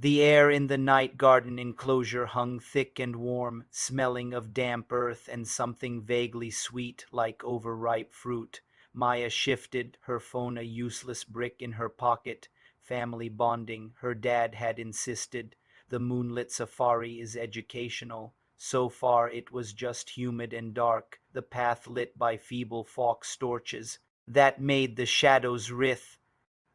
The air in the night garden enclosure hung thick and warm, smelling of damp earth and something vaguely sweet like overripe fruit. Maya shifted, her phone a useless brick in her pocket. Family bonding, her dad had insisted. The Moonlit Safari is educational. So far it was just humid and dark, the path lit by feeble fox torches that made the shadows writhe.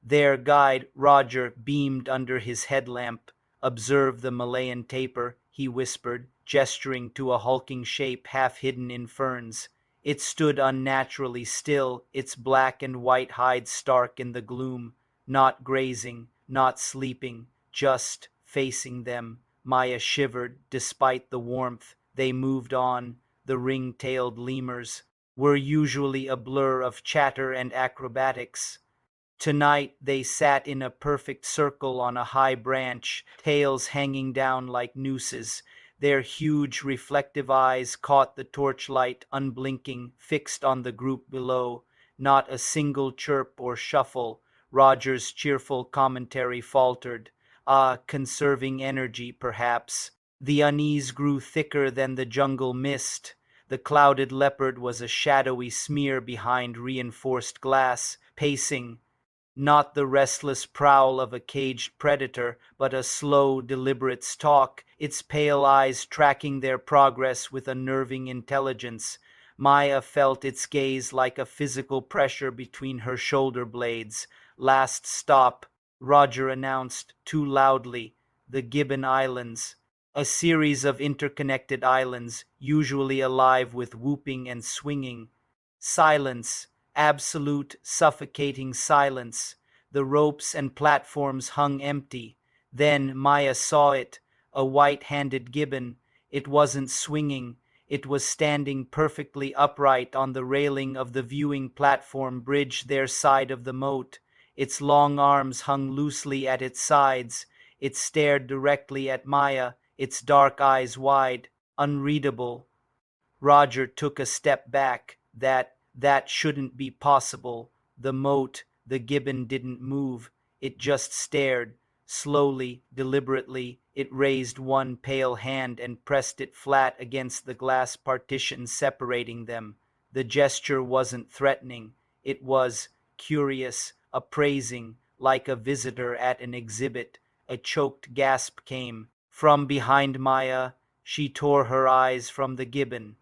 Their guide, Roger, beamed under his headlamp. "Observe the Malayan tapir," he whispered, gesturing to a hulking shape half hidden in ferns. It stood unnaturally still, its black and white hide stark in the gloom, not grazing, not sleeping, just facing them. Maya shivered, despite the warmth. They moved on. The ring-tailed lemurs were usually a blur of chatter and acrobatics. Tonight they sat in a perfect circle on a high branch, tails hanging down like nooses. Their huge reflective eyes caught the torchlight, unblinking, fixed on the group below. Not a single chirp or shuffle. Roger's cheerful commentary faltered. "Ah, conserving energy, perhaps." The unease grew thicker than the jungle mist. The clouded leopard was a shadowy smear behind reinforced glass, pacing, not the restless prowl of a caged predator, but a slow, deliberate stalk, its pale eyes tracking their progress with unnerving intelligence. Maya felt its gaze like a physical pressure between her shoulder blades. "Last stop," Roger announced, too loudly. "The Gibbon Islands." A series of interconnected islands, usually alive with whooping and swinging. Silence. Absolute, suffocating silence. The ropes and platforms hung empty. Then Maya saw it, a white-handed gibbon. It wasn't swinging. It was standing perfectly upright on the railing of the viewing platform bridge their side of the moat. Its long arms hung loosely at its sides. It stared directly at Maya, its dark eyes wide, unreadable. Roger took a step back. That shouldn't be possible. The moat, the gibbon didn't move. It just stared. Slowly, deliberately, it raised one pale hand and pressed it flat against the glass partition separating them. The gesture wasn't threatening. It was curious, appraising, like a visitor at an exhibit. A choked gasp came. From behind Maya, she tore her eyes from the gibbon.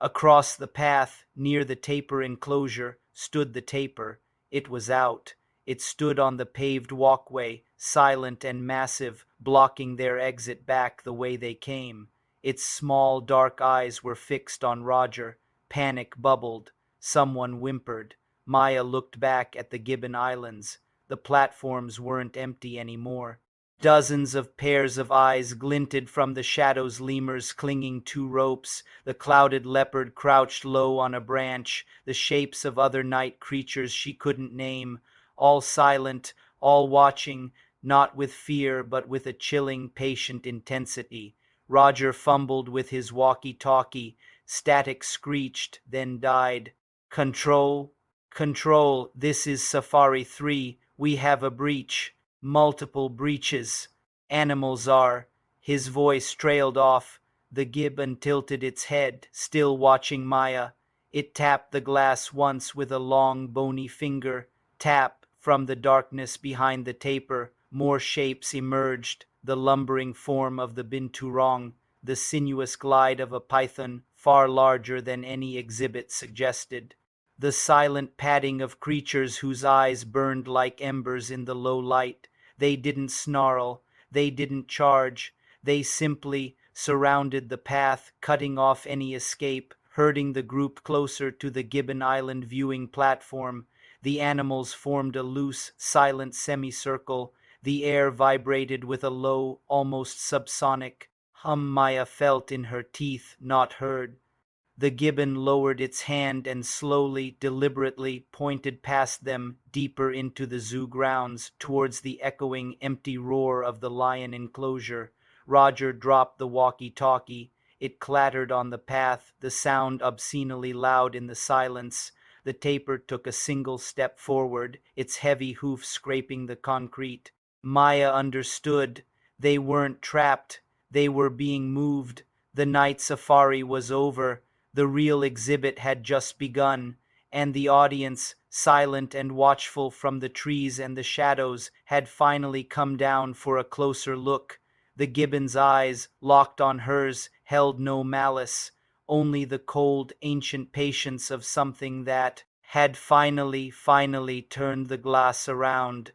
Across the path, near the tapir enclosure, stood the tapir. It was out. It stood on the paved walkway, silent and massive, blocking their exit back the way they came. Its small, dark eyes were fixed on Roger. Panic bubbled. Someone whimpered. Maya looked back at the Gibbon Islands. The platforms weren't empty anymore. Dozens of pairs of eyes glinted from the shadows, lemurs clinging to ropes, the clouded leopard crouched low on a branch, the shapes of other night creatures she couldn't name, all silent, all watching, not with fear but with a chilling, patient intensity. Roger fumbled with his walkie-talkie. Static screeched, then died. "Control? Control, this is Safari 3. We have a breach. Multiple breaches. Animals are." His voice trailed off. The gibbon tilted its head, still watching Maya. It tapped the glass once with a long, bony finger. Tap. From the darkness behind the tapir, more shapes emerged. The lumbering form of the binturong, the sinuous glide of a python, far larger than any exhibit suggested. The silent padding of creatures whose eyes burned like embers in the low light. They didn't snarl, they didn't charge, they simply surrounded the path, cutting off any escape, herding the group closer to the Gibbon Island viewing platform. The animals formed a loose, silent semicircle. The air vibrated with a low, almost subsonic hum Maya felt in her teeth, not heard. The gibbon lowered its hand and slowly, deliberately pointed past them, deeper into the zoo grounds, towards the echoing, empty roar of the lion enclosure. Roger dropped the walkie-talkie. It clattered on the path, the sound obscenely loud in the silence. The tapir took a single step forward, its heavy hoof scraping the concrete. Maya understood. They weren't trapped, they were being moved. The night safari was over, the real exhibit had just begun, and the audience, silent and watchful from the trees and the shadows, had finally come down for a closer look. The gibbon's eyes, locked on hers, held no malice, only the cold, ancient patience of something that had finally turned the glass around.